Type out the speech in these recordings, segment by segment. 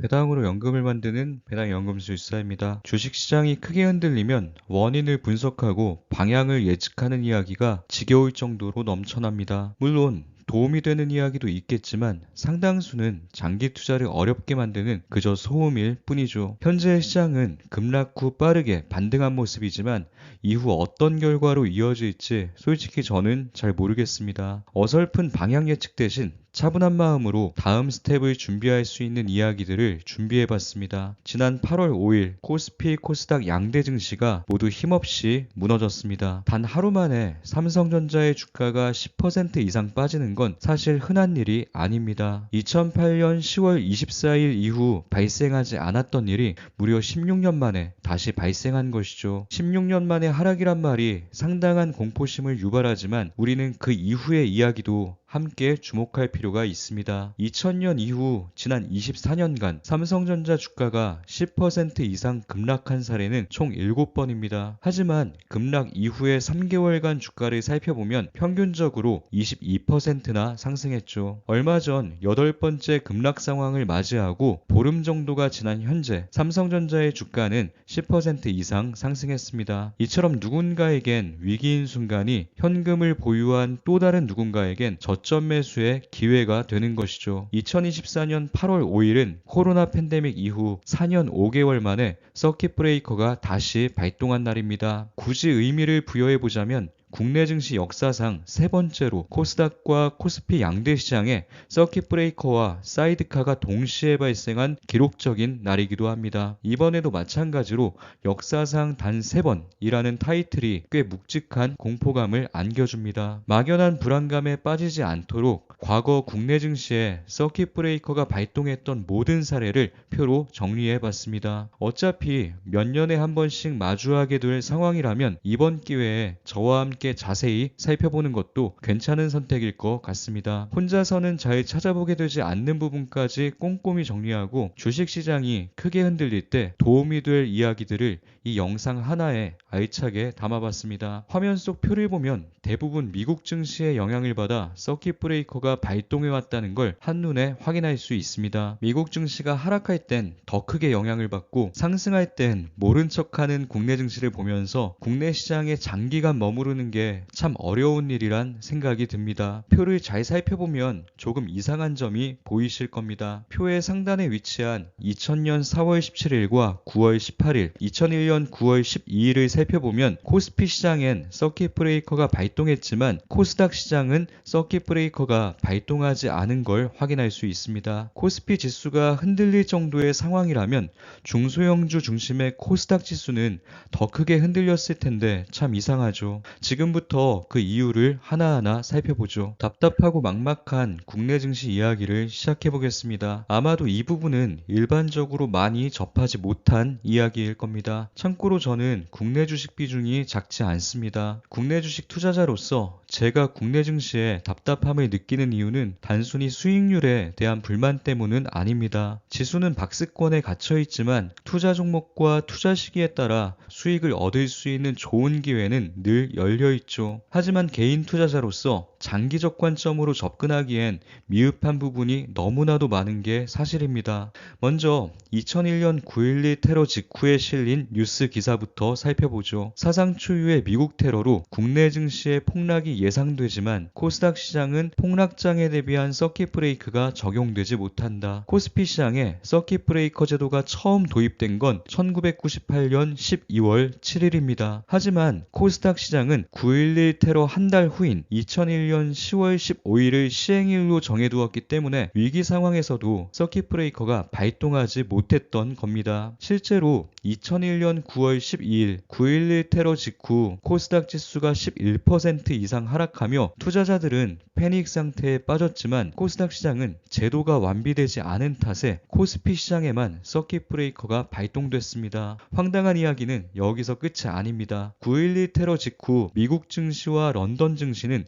배당으로 연금을 만드는 배당연금술사입니다. 주식시장이 크게 흔들리면 원인을 분석하고 방향을 예측하는 이야기가 지겨울 정도로 넘쳐납니다. 물론 도움이 되는 이야기도 있겠지만 상당수는 장기 투자를 어렵게 만드는 그저 소음일 뿐이죠. 현재 시장은 급락 후 빠르게 반등한 모습이지만 이후 어떤 결과로 이어질지 솔직히 저는 잘 모르겠습니다. 어설픈 방향 예측 대신 차분한 마음으로 다음 스텝을 준비할 수 있는 이야기들을 준비해봤습니다. 지난 8월 5일 코스피, 코스닥 양대 증시가 모두 힘없이 무너졌습니다. 단 하루 만에 삼성전자의 주가가 10% 이상 빠지는 건 사실 흔한 일이 아닙니다. 2008년 10월 24일 이후 발생하지 않았던 일이 무려 16년 만에 다시 발생한 것이죠. 16년 만에 하락이란 말이 상당한 공포심을 유발하지만 우리는 그 이후의 이야기도 함께 주목할 필요가 있습니다. 2000년 이후 지난 24년간 삼성전자 주가가 10% 이상 급락한 사례는 총 7번입니다. 하지만 급락 이후의 3개월간 주가를 살펴보면 평균적으로 22%나 상승했죠. 얼마 전 8번째 급락 상황을 맞이하고 보름 정도가 지난 현재 삼성전자의 주가는 10% 이상 상승했습니다. 이처럼 누군가에겐 위기인 순간이 현금을 보유한 또 다른 누군가에겐 저점 매수의 기회가 되는 것이죠. 2024년 8월 5일은 코로나 팬데믹 이후 4년 5개월 만에 서킷 브레이커가 다시 발동한 날입니다. 굳이 의미를 부여해보자면 국내 증시 역사상 세 번째로 코스닥과 코스피 양대 시장에 서킷 브레이커와 사이드카가 동시에 발생한 기록적인 날이기도 합니다. 이번에도 마찬가지로 역사상 단 3번이라는 타이틀이 꽤 묵직한 공포감을 안겨줍니다. 막연한 불안감에 빠지지 않도록 과거 국내 증시에 서킷 브레이커가 발동했던 모든 사례를 표로 정리해봤습니다. 어차피 몇 년에 한 번씩 마주하게 될 상황이라면 이번 기회에 저와 함께 자세히 살펴보는 것도 괜찮은 선택일 것 같습니다. 혼자서는 잘 찾아보게 되지 않는 부분까지 꼼꼼히 정리하고 주식시장이 크게 흔들릴 때 도움이 될 이야기들을 이 영상 하나에 알차게 담아봤습니다. 화면 속 표를 보면 대부분 미국 증시의 영향을 받아 서킷 브레이커가 발동해왔다는 걸 한눈에 확인할 수 있습니다. 미국 증시가 하락할 땐 더 크게 영향을 받고 상승할 땐 모른 척하는 국내 증시를 보면서 국내 시장에 장기간 머무르는 게 참 어려운 일이란 생각이 듭니다. 표를 잘 살펴보면 조금 이상한 점이 보이실 겁니다. 표의 상단에 위치한 2000년 4월 17일과 9월 18일, 2001년 9월 12일을 살펴보면 코스피 시장엔 서킷 브레이커가 발동했지만 코스닥 시장은 서킷 브레이커가 발동하지 않은 걸 확인할 수 있습니다. 코스피 지수가 흔들릴 정도의 상황이라면 중소형주 중심의 코스닥 지수는 더 크게 흔들렸을 텐데 참 이상하죠. 지금부터 그 이유를 하나하나 살펴보죠. 답답하고 막막한 국내 증시 이야기를 시작해보겠습니다. 아마도 이 부분은 일반적으로 많이 접하지 못한 이야기일 겁니다. 참고로 저는 국내 주식 비중이 작지 않습니다. 국내 주식 투자자로서 제가 국내 증시에 답답함을 느끼는 이유는 단순히 수익률에 대한 불만 때문은 아닙니다. 지수는 박스권에 갇혀 있지만 투자 종목과 투자 시기에 따라 수익을 얻을 수 있는 좋은 기회는 늘 열려 있죠. 하지만 개인 투자자로서 장기적 관점으로 접근하기엔 미흡한 부분이 너무나도 많은 게 사실입니다. 먼저 2001년 9.11 테러 직후에 실린 뉴스 기사부터 살펴보죠. 사상 초유의 미국 테러로 국내 증시의 폭락이 예상되지만 코스닥 시장은 폭락장에 대비한 서킷 브레이크가 적용되지 못한다. 코스피 시장에 서킷 브레이커 제도가 처음 도입된 건 1998년 12월 7일입니다. 하지만 코스닥 시장은 9.11 테러 한 달 후인 2001년 10월 15일을 시행일로 정해두었기 때문에 위기 상황에서도 서킷 브레이커가 발동하지 못했던 겁니다. 실제로 2001년 9월 12일 9.11 테러 직후 코스닥 지수가 11% 이상 하락하며 투자자들은 패닉 상태에 빠졌지만 코스닥 시장은 제도가 완비되지 않은 탓에 코스피 시장에만 서킷 브레이커가 발동됐습니다. 황당한 이야기는 여기서 끝이 아닙니다. 9.11 테러 직후 미국 증시와 런던 증시는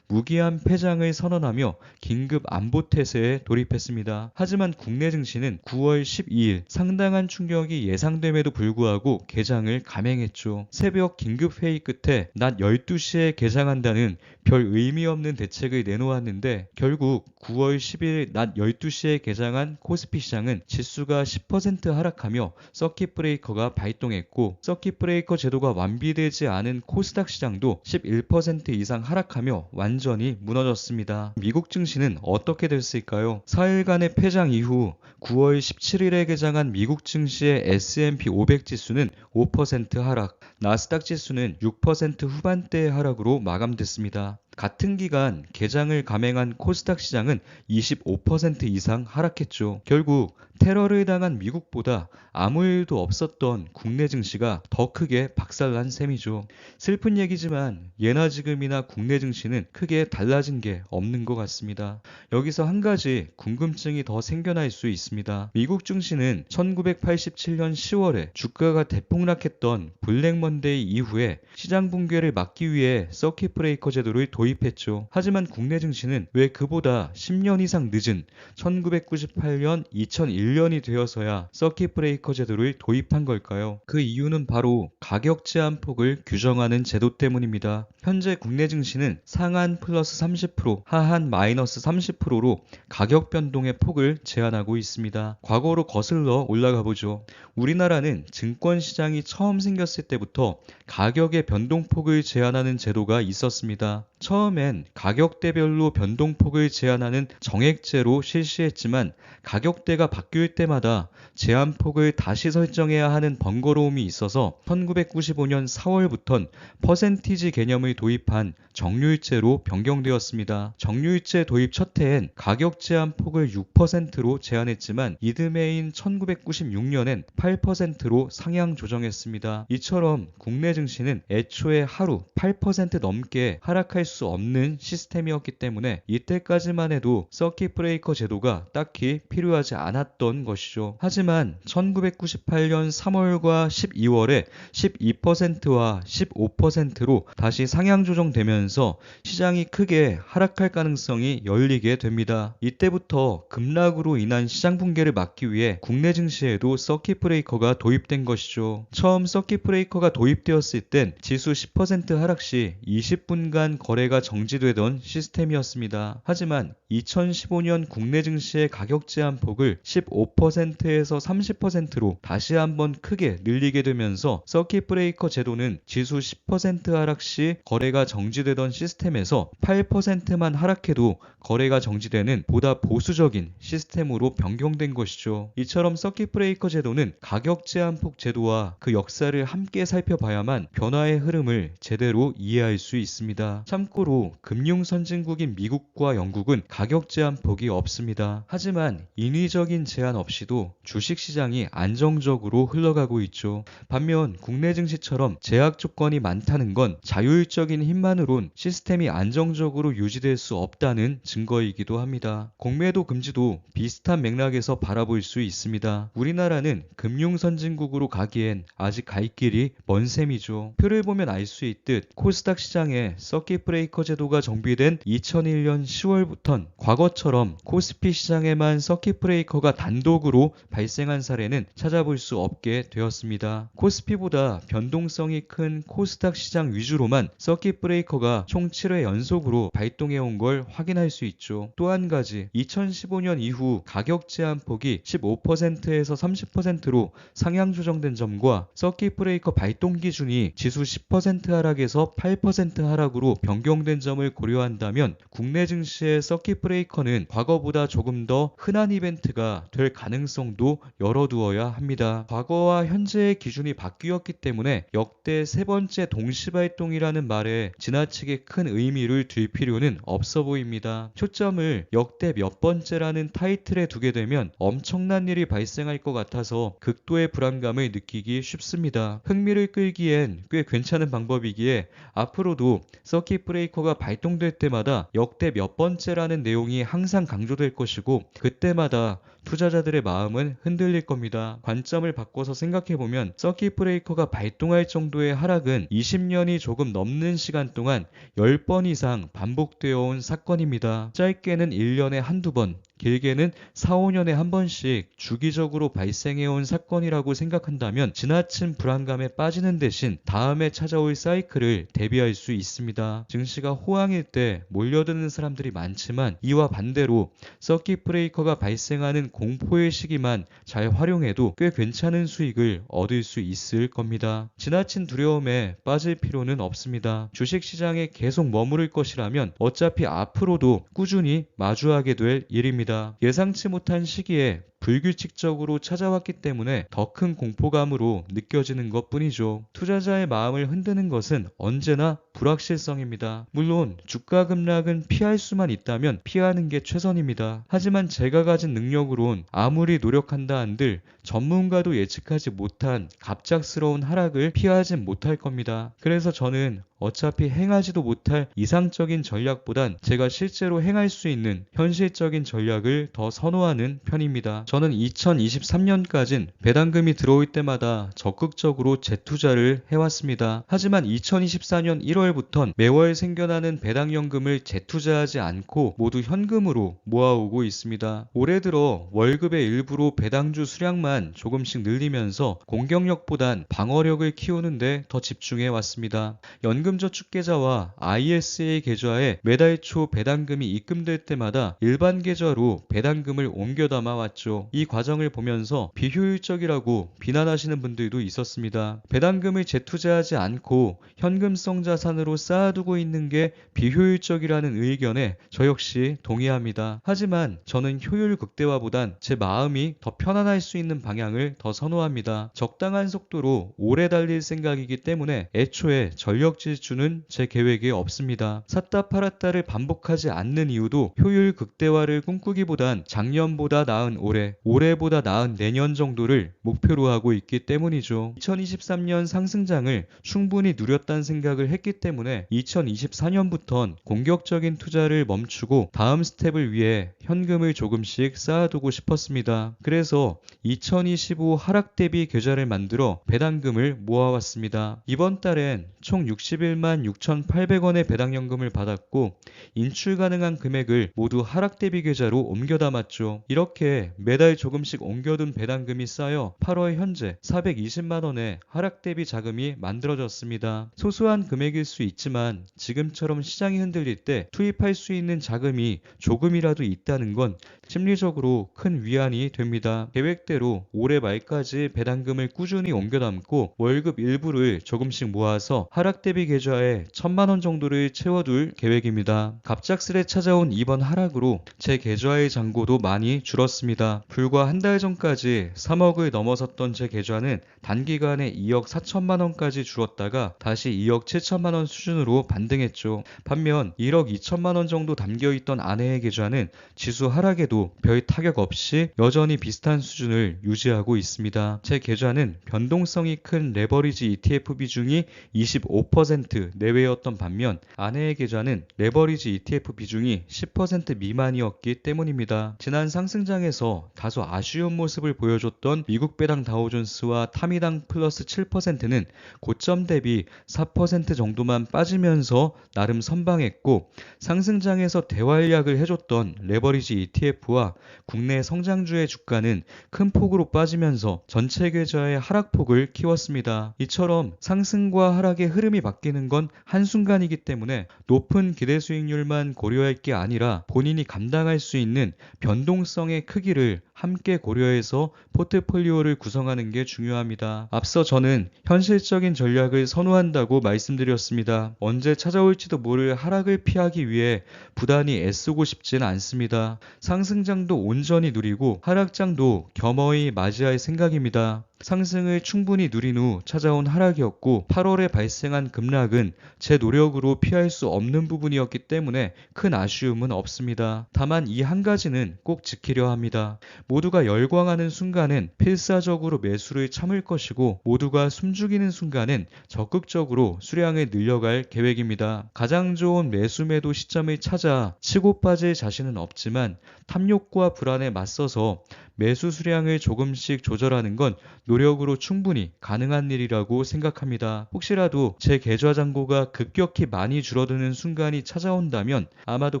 무기한 폐장을 선언하며 긴급 안보 태세에 돌입했습니다. 하지만 국내 증시는 9월 12일 상당한 충격이 예상됨에도 불구하고 개장을 감행했죠. 새벽 긴급 회의 끝에 낮 12시에 개장한다는 별 의미 없는 대책을 내놓았는데 결국 9월 10일 낮 12시에 개장한 코스피 시장은 지수가 10% 하락하며 서킷 브레이커가 발동했고, 서킷 브레이커 제도가 완비되지 않은 코스닥 시장도 11% 이상 하락하며 완전히 무너졌습니다. 미국 증시는 어떻게 됐을까요? 4일간의 폐장 이후 9월 17일에 개장한 미국 증시의 S&P 500 지수는 5% 하락, 나스닥 지수는 6% 후반대의 하락으로 마감됐습니다. 같은 기간 개장을 감행한 코스닥 시장은 25% 이상 하락했죠. 결국 테러를 당한 미국보다 아무 일도 없었던 국내 증시가 더 크게 박살난 셈이죠. 슬픈 얘기지만 예나 지금이나 국내 증시는 크게 달라진 게 없는 것 같습니다. 여기서 한 가지 궁금증이 더 생겨날 수 있습니다. 미국 증시는 1987년 10월에 주가가 대폭락했던 블랙 먼데이 이후에 시장 붕괴를 막기 위해 서킷 브레이커 제도를 도입했죠. 하지만 국내 증시는 왜 그보다 10년 이상 늦은 1998년, 2001년이 되어서야 서킷 브레이커 제도를 도입한 걸까요? 그 이유는 바로 가격 제한폭을 규정하는 제도 때문입니다. 현재 국내 증시는 상한 플러스 30%, 하한 마이너스 30%로 가격 변동의 폭을 제한하고 있습니다. 과거로 거슬러 올라가 보죠. 우리나라는 증권시장이 처음 생겼을 때부터 가격의 변동폭을 제한하는 제도가 있었습니다. 처음엔 가격대별로 변동폭을 제한하는 정액제로 실시했지만 가격대가 바뀔 때마다 제한폭을 다시 설정해야 하는 번거로움이 있어서 1995년 4월부턴 퍼센티지 개념을 도입한 정률제로 변경되었습니다. 정률제 도입 첫 해엔 가격 제한폭을 6%로 제한했지만 이듬해인 1996년엔 8%로 상향 조정했습니다. 이처럼 국내 증시는 애초에 하루 8% 넘게 하락할 수 없는 시스템이었기 때문에 이때까지만 해도 서킷 브레이커 제도가 딱히 필요하지 않았던 것이죠. 하지만 1998년 3월과 12월에 12%와 15%로 다시 상향 조정되면서 시장이 크게 하락할 가능성이 열리게 됩니다. 이때부터 급락으로 인한 시장 붕괴를 막기 위해 국내 증시에도 서킷 브레이커가 도입된 것이죠. 처음 서킷 브레이커가 도입되었을 땐 지수 10% 하락 시 20분간 거래가 정지되던 시스템이었습니다. 하지만 2015년 국내 증시의 가격 제한폭을 15%에서 30%로 다시 한번 크게 늘리게 되면서 서킷 브레이커 제도는 지수 10% 하락 시 거래가 정지되던 시스템에서 8%만 하락해도 거래가 정지되는 보다 보수적인 시스템으로 변경된 것이죠. 이처럼 서킷 브레이커 제도는 가격 제한폭 제도와 그 역사를 함께 살펴봐야만 변화의 흐름을 제대로 이해할 수 있습니다. 참고로 금융 선진국인 미국과 영국은 가격 제한폭이 없습니다. 하지만 인위적인 제한 없이도 주식시장이 안정적으로 흘러가고 있죠. 반면 국내 증시처럼 제약 조건이 많다는 건 자율적인 힘만으론 시스템이 안정적으로 유지될 수 없다는 증거이기도 합니다. 공매도 금지도 비슷한 맥락에서 바라볼 수 있습니다. 우리나라는 금융 선진국으로 가기엔 아직 갈 길이 먼 셈이죠. 표를 보면 알 수 있듯 코스닥 시장에 서킷 브레이커 제도가 정비된 2001년 10월부턴 과거처럼 코스피 시장에만 서킷 브레이커가 단독으로 발생한 사례는 찾아볼 수 없게 되었습니다. 코스피보다 변동성이 큰 코스닥 시장 위주로만 서킷 브레이커가 총 7회 연속으로 발동해온 걸 확인할 수 있죠. 또 한 가지, 2015년 이후 가격 제한폭이 15%에서 30%로 상향 조정된 점과 서킷 브레이커 발동 기준이 지수 10% 하락에서 8% 하락으로 변경된 점을 고려한다면 국내 증시의 서킷 브레이커는 과거보다 조금 더 흔한 이벤트가 될 가능성도 열어두어야 합니다. 과거와 현재의 기준이 바뀌었기 때문에 역대 세 번째 동시발동이라는 말에 지나치게 큰 의미를 둘 필요는 없어 보입니다. 초점을 역대 몇 번째라는 타이틀에 두게 되면 엄청난 일이 발생할 것 같아서 극도의 불안감을 느끼기 쉽습니다. 흥미를 끌기엔 꽤 괜찮은 방법이기에 앞으로도 서킷 브레이커 브레이커가 발동될 때마다 역대 몇 번째라는 내용이 항상 강조될 것이고 그때마다 투자자들의 마음은 흔들릴 겁니다. 관점을 바꿔서 생각해보면 서킷 브레이커가 발동할 정도의 하락은 20년이 조금 넘는 시간 동안 10번 이상 반복되어 온 사건입니다. 짧게는 1년에 한두 번, 길게는 4, 5년에 한 번씩 주기적으로 발생해온 사건이라고 생각한다면 지나친 불안감에 빠지는 대신 다음에 찾아올 사이클을 대비할 수 있습니다. 증시가 호황일 때 몰려드는 사람들이 많지만 이와 반대로 서킷 브레이커가 발생하는 공포의 시기만 잘 활용해도 꽤 괜찮은 수익을 얻을 수 있을 겁니다. 지나친 두려움에 빠질 필요는 없습니다. 주식시장에 계속 머무를 것이라면 어차피 앞으로도 꾸준히 마주하게 될 일입니다. 예상치 못한 시기에 불규칙적으로 찾아왔기 때문에 더 큰 공포감으로 느껴지는 것 뿐이죠. 투자자의 마음을 흔드는 것은 언제나 불확실성입니다. 물론 주가 급락은 피할 수만 있다면 피하는 게 최선입니다. 하지만 제가 가진 능력으론 아무리 노력한다 한들 전문가도 예측하지 못한 갑작스러운 하락을 피하진 못할 겁니다. 그래서 저는 어차피 행하지도 못할 이상적인 전략보단 제가 실제로 행할 수 있는 현실적인 전략을 더 선호하는 편입니다. 저는 2023년까진 배당금이 들어올 때마다 적극적으로 재투자를 해왔습니다. 하지만 2024년 1월부턴 매월 생겨나는 배당연금을 재투자하지 않고 모두 현금으로 모아오고 있습니다. 올해 들어 월급의 일부로 배당주 수량만 조금씩 늘리면서 공격력보단 방어력을 키우는데 더 집중해왔습니다. 연금저축계좌와 ISA 계좌에 매달 초 배당금이 입금될 때마다 일반 계좌로 배당금을 옮겨 담아왔죠. 이 과정을 보면서 비효율적이라고 비난하시는 분들도 있었습니다. 배당금을 재투자하지 않고 현금성 자산으로 쌓아두고 있는 게 비효율적이라는 의견에 저 역시 동의합니다. 하지만 저는 효율 극대화보단 제 마음이 더 편안할 수 있는 방향을 더 선호합니다. 적당한 속도로 오래 달릴 생각이기 때문에 애초에 전력 질주는 제 계획에 없습니다. 샀다 팔았다를 반복하지 않는 이유도 효율 극대화를 꿈꾸기보단 작년보다 나은 올해, 올해보다 나은 내년 정도를 목표로 하고 있기 때문이죠. 2023년 상승장을 충분히 누렸다는 생각을 했기 때문에 2024년부턴 공격적인 투자를 멈추고 다음 스텝을 위해 현금을 조금씩 쌓아두고 싶었습니다. 그래서 2025 하락 대비 계좌를 만들어 배당금을 모아왔습니다. 이번 달엔 총 61만 6,800원의 배당연금을 받았고 인출 가능한 금액을 모두 하락 대비 계좌로 옮겨 담았죠. 이렇게 매달 조금씩 옮겨둔 배당금이 쌓여 8월 현재 420만원의 하락 대비 자금이 만들어졌습니다. 소소한 금액일 수 있지만 지금처럼 시장이 흔들릴 때 투입할 수 있는 자금이 조금이라도 있다는 건 심리적으로 큰 위안이 됩니다. 계획대로 올해 말까지 배당금을 꾸준히 옮겨 담고 월급 일부를 조금씩 모아서 하락 대비 계좌에 1,000만원 정도를 채워둘 계획입니다. 갑작스레 찾아온 이번 하락으로 제 계좌의 잔고도 많이 줄었습니다. 불과 한 달 전까지 3억을 넘어섰던 제 계좌는 단기간에 2억 4천만원까지 줄었다가 다시 2억 7천만원 수준으로 반등했죠. 반면 1억 2천만원 정도 담겨있던 아내의 계좌는 지수 하락에도 별 타격 없이 여전히 비슷한 수준을 유지하고 있습니다. 제 계좌는 변동성이 큰 레버리지 ETF 비중이 25% 내외였던 반면 아내의 계좌는 레버리지 ETF 비중이 10% 미만이었기 때문입니다. 지난 상승장에서 다소 아쉬운 모습을 보여줬던 미국 배당 다우존스와 타미당 플러스 7%는 고점 대비 4% 정도만 빠지면서 나름 선방했고 상승장에서 대활약을 해줬던 레버리지 ETF와 국내 성장주의 주가는 큰 폭으로 빠지면서 전체 계좌의 하락폭을 키웠습니다. 이처럼 상승과 하락의 흐름이 바뀌는 건 한순간이기 때문에 높은 기대 수익률만 고려할 게 아니라 본인이 감당할 수 있는 변동성의 크기를 함께 고려해서 포트폴리오를 구성하는 게 중요합니다. 앞서 저는 현실적인 전략을 선호한다고 말씀드렸습니다. 언제 찾아올지도 모를 하락을 피하기 위해 부단히 애쓰고 싶지는 않습니다. 상승장도 온전히 누리고 하락장도 겸허히 맞이할 생각입니다. 상승을 충분히 누린 후 찾아온 하락이었고 8월에 발생한 급락은 제 노력으로 피할 수 없는 부분이었기 때문에 큰 아쉬움은 없습니다. 다만 이 한 가지는 꼭 지키려 합니다. 모두가 열광하는 순간은 필사적으로 매수를 참을 것이고 모두가 숨죽이는 순간은 적극적으로 수량을 늘려갈 계획입니다. 가장 좋은 매수 매도 시점을 찾아 치고 빠질 자신은 없지만 탐욕과 불안에 맞서서 매수 수량을 조금씩 조절하는 건 노력으로 충분히 가능한 일이라고 생각합니다. 혹시라도 제 계좌 잔고가 급격히 많이 줄어드는 순간이 찾아온다면 아마도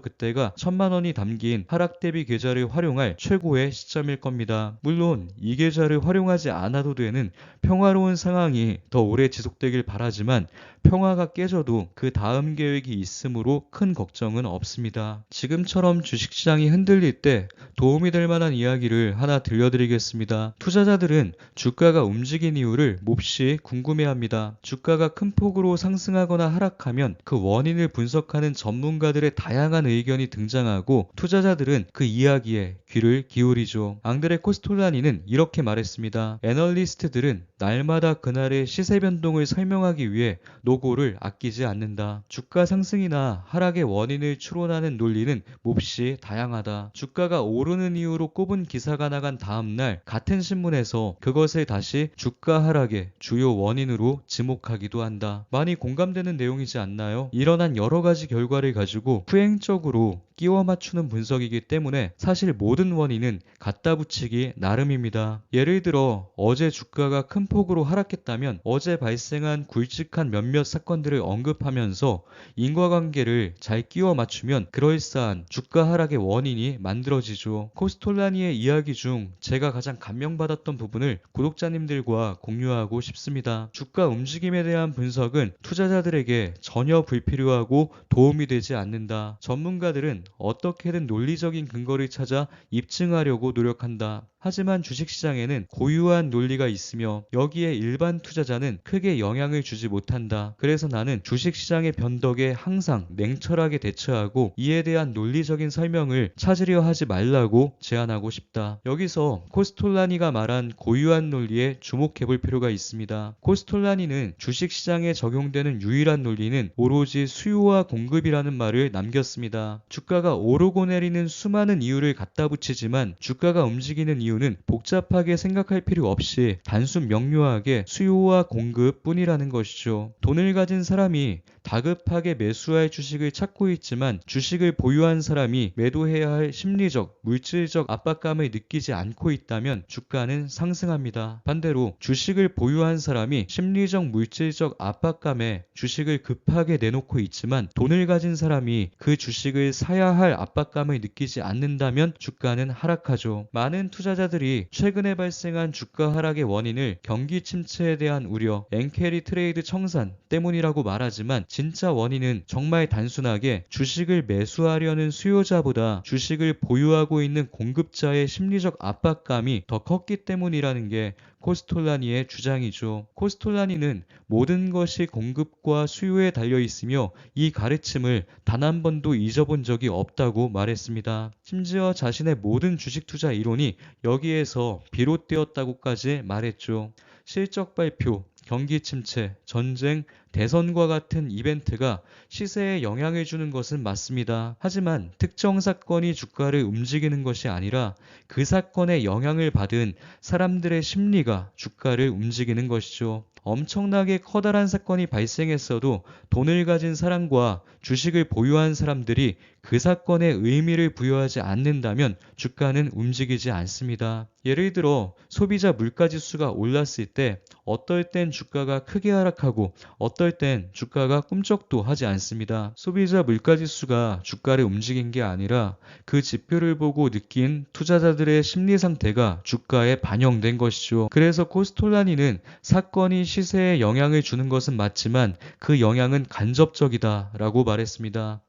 그때가 1000만 원이 담긴 하락 대비 계좌를 활용할 최고의 시점일 겁니다. 물론 이 계좌를 활용하지 않아도 되는 평화로운 상황이 더 오래 지속되길 바라지만 평화가 깨져도 그 다음 계획이 있으므로 큰 걱정은 없습니다. 지금처럼 주식시장이 흔들릴 때 도움이 될 만한 이야기를 하나 들려드리겠습니다. 투자자들은 주가가 움직인 이유를 몹시 궁금해합니다. 주가가 큰 폭으로 상승하거나 하락하면 그 원인을 분석하는 전문가들의 다양한 의견이 등장하고 투자자들은 그 이야기에 귀를 기울이죠. 앙드레 코스톨라니는 이렇게 말했습니다. 애널리스트들은 날마다 그날의 시세 변동을 설명하기 위해 노고를 아끼지 않는다. 주가 상승이나 하락의 원인을 추론하는 논리는 몹시 다양하다. 주가가 오르는 이유로 꼽은 기사가 나간 다음날 같은 신문에서 그것을 다시 주가 하락의 주요 원인으로 지목하기도 한다. 많이 공감되는 내용이지 않나요? 일어난 여러 가지 결과를 가지고 후행적으로 끼워 맞추는 분석이기 때문에 사실 모든 원인은 갖다 붙이기 나름입니다. 예를 들어 어제 주가가 큰 폭으로 하락했다면 어제 발생한 굵직한 몇몇 사건들을 언급하면서 인과관계를 잘 끼워 맞추면 그럴싸한 주가 하락의 원인이 만들어지죠. 코스톨라니의 이야기 중 제가 가장 감명받았던 부분을 구독자님들과 공유하고 싶습니다. 주가 움직임에 대한 분석은 투자자들에게 전혀 불필요하고 도움이 되지 않는다. 전문가들은 어떻게든 논리적인 근거를 찾아 입증하려고 노력한다. 하지만 주식시장에는 고유한 논리가 있으며 여기에 일반 투자자는 크게 영향을 주지 못한다. 그래서 나는 주식시장의 변덕에 항상 냉철하게 대처하고 이에 대한 논리적인 설명을 찾으려 하지 말라고 제안하고 싶다. 여기서 코스톨라니가 말한 고유한 논리에 주목해 볼 필요가 있습니다. 코스톨라니는 주식시장에 적용되는 유일한 논리는 오로지 수요와 공급이라는 말을 남겼습니다. 주가가 오르고 내리는 수많은 이유를 갖다 붙이지만 주가가 움직이는 이유는 복잡하게 생각할 필요 없이 단순 명료하게 수요와 공급뿐이라는 것이죠. 돈을 가진 사람이 다급하게 매수할 주식을 찾고 있지만 주식을 보유한 사람이 매도해야 할 심리적, 물질적 압박감을 느끼지 않고 있다면 주가는 상승합니다. 반대로 주식을 보유한 사람이 심리적, 물질적 압박감에 주식을 급하게 내놓고 있지만 돈을 가진 사람이 그 주식을 사야 할 압박감을 느끼지 않는다면 주가는 하락하죠. 많은 투자자들이 최근에 발생한 주가 하락의 원인을 경기 침체에 대한 우려, 엔캐리 트레이드 청산 때문이라고 말하지만 진짜 원인은 정말 단순하게 주식을 매수하려는 수요자보다 주식을 보유하고 있는 공급자의 심리적 압박감이 더 컸기 때문이라는 게 코스톨라니의 주장이죠. 코스톨라니는 모든 것이 공급과 수요에 달려 있으며 이 가르침을 단 한 번도 잊어본 적이 없다고 말했습니다. 심지어 자신의 모든 주식 투자 이론이 여기에서 비롯되었다고까지 말했죠. 실적 발표, 경기 침체, 전쟁, 대선과 같은 이벤트가 시세에 영향을 주는 것은 맞습니다. 하지만 특정 사건이 주가를 움직이는 것이 아니라 그 사건에 영향을 받은 사람들의 심리가 주가를 움직이는 것이죠. 엄청나게 커다란 사건이 발생했어도 돈을 가진 사람과 주식을 보유한 사람들이 그 사건에 의미를 부여하지 않는다면 주가는 움직이지 않습니다. 예를 들어 소비자 물가지수가 올랐을 때 어떨 땐 주가가 크게 하락하고 어떨 땐 주가가 꿈쩍도 하지 않습니다. 소비자 물가지수가 주가를 움직인 게 아니라 그 지표를 보고 느낀 투자자들의 심리 상태가 주가에 반영된 것이죠. 그래서 코스톨라니는 사건이 시세에 영향을 주는 것은 맞지만 그 영향은 간접적이다라고 말했습니다.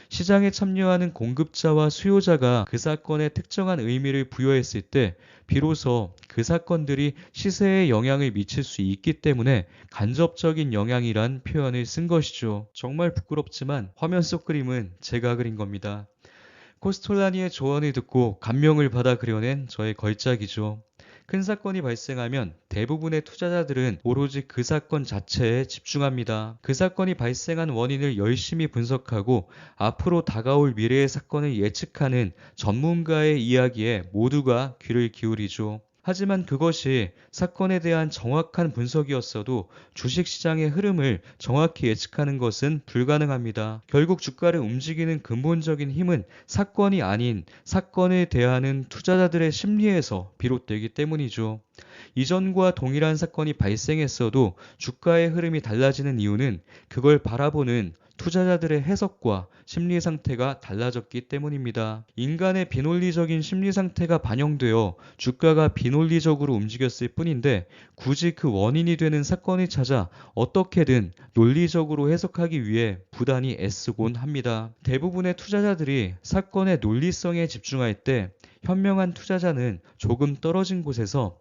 시장에 참여하는 공급자와 수요자가 그 사건에 특정한 의미를 부여했을 때 비로소 그 사건들이 시세에 영향을 미칠 수 있기 때문에 간접적인 영향이란 표현을 쓴 것이죠. 정말 부끄럽지만 화면 속 그림은 제가 그린 겁니다. 코스톨라니의 조언을 듣고 감명을 받아 그려낸 저의 걸작이죠. 큰 사건이 발생하면 대부분의 투자자들은 오로지 그 사건 자체에 집중합니다. 그 사건이 발생한 원인을 열심히 분석하고 앞으로 다가올 미래의 사건을 예측하는 전문가의 이야기에 모두가 귀를 기울이죠. 하지만 그것이 사건에 대한 정확한 분석이었어도 주식시장의 흐름을 정확히 예측하는 것은 불가능합니다. 결국 주가를 움직이는 근본적인 힘은 사건이 아닌 사건에 대하는 투자자들의 심리에서 비롯되기 때문이죠. 이전과 동일한 사건이 발생했어도 주가의 흐름이 달라지는 이유는 그걸 바라보는 투자자들의 해석과 심리 상태가 달라졌기 때문입니다. 인간의 비논리적인 심리 상태가 반영되어 주가가 비논리적으로 움직였을 뿐인데 굳이 그 원인이 되는 사건을 찾아 어떻게든 논리적으로 해석하기 위해 부단히 애쓰곤 합니다. 대부분의 투자자들이 사건의 논리성에 집중할 때 현명한 투자자는 조금 떨어진 곳에서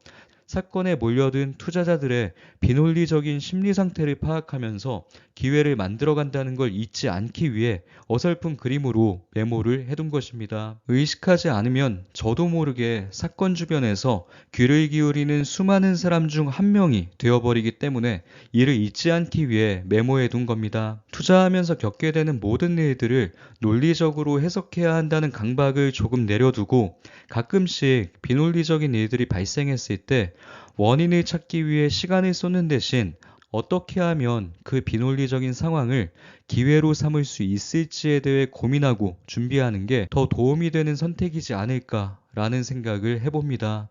사건에 몰려든 투자자들의 비논리적인 심리 상태를 파악하면서 기회를 만들어간다는 걸 잊지 않기 위해 어설픈 그림으로 메모를 해둔 것입니다. 의식하지 않으면 저도 모르게 사건 주변에서 귀를 기울이는 수많은 사람 중 한 명이 되어버리기 때문에 이를 잊지 않기 위해 메모해둔 겁니다. 투자하면서 겪게 되는 모든 일들을 논리적으로 해석해야 한다는 강박을 조금 내려두고 가끔씩 비논리적인 일들이 발생했을 때 원인을 찾기 위해 시간을 쏟는 대신 어떻게 하면 그 비논리적인 상황을 기회로 삼을 수 있을지에 대해 고민하고 준비하는 게 더 도움이 되는 선택이지 않을까라는 생각을 해봅니다.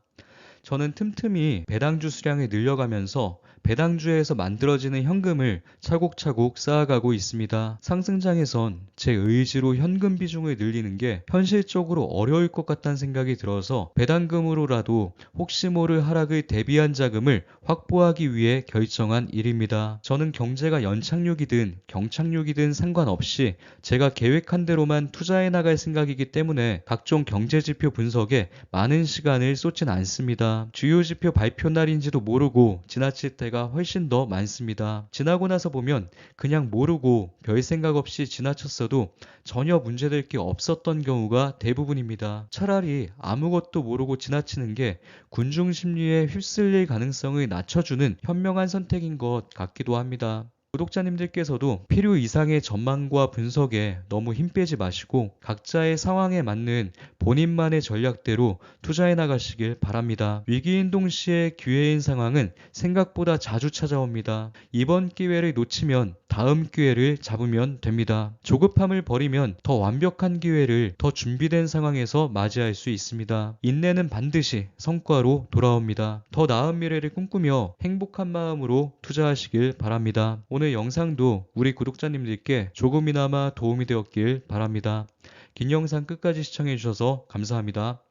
저는 틈틈이 배당주 수량을 늘려가면서 배당주에서 만들어지는 현금을 차곡차곡 쌓아가고 있습니다. 상승장에선 제 의지로 현금 비중을 늘리는 게 현실적으로 어려울 것 같다는 생각이 들어서 배당금으로라도 혹시 모를 하락을 대비한 자금을 확보하기 위해 결정한 일입니다. 저는 경제가 연착륙이든 경착륙이든 상관없이 제가 계획한 대로만 투자해 나갈 생각이기 때문에 각종 경제지표 분석에 많은 시간을 쏟진 않습니다. 주요 지표 발표 날인지도 모르고 지나칠 때가 훨씬 더 많습니다. 지나고 나서 보면 그냥 모르고 별 생각 없이 지나쳤어도 전혀 문제될 게 없었던 경우가 대부분입니다. 차라리 아무것도 모르고 지나치는 게 군중 심리에 휩쓸릴 가능성을 낮춰주는 현명한 선택인 것 같기도 합니다. 구독자님들께서도 필요 이상의 전망과 분석에 너무 힘 빼지 마시고 각자의 상황에 맞는 본인만의 전략대로 투자해 나가시길 바랍니다. 위기인 동시에 기회인 상황은 생각보다 자주 찾아옵니다. 이번 기회를 놓치면 다음 기회를 잡으면 됩니다. 조급함을 버리면 더 완벽한 기회를 더 준비된 상황에서 맞이할 수 있습니다. 인내는 반드시 성과로 돌아옵니다. 더 나은 미래를 꿈꾸며 행복한 마음으로 투자하시길 바랍니다. 오늘 영상도 우리 구독자님들께 조금이나마 도움이 되었길 바랍니다. 긴 영상 끝까지 시청해주셔서 감사합니다.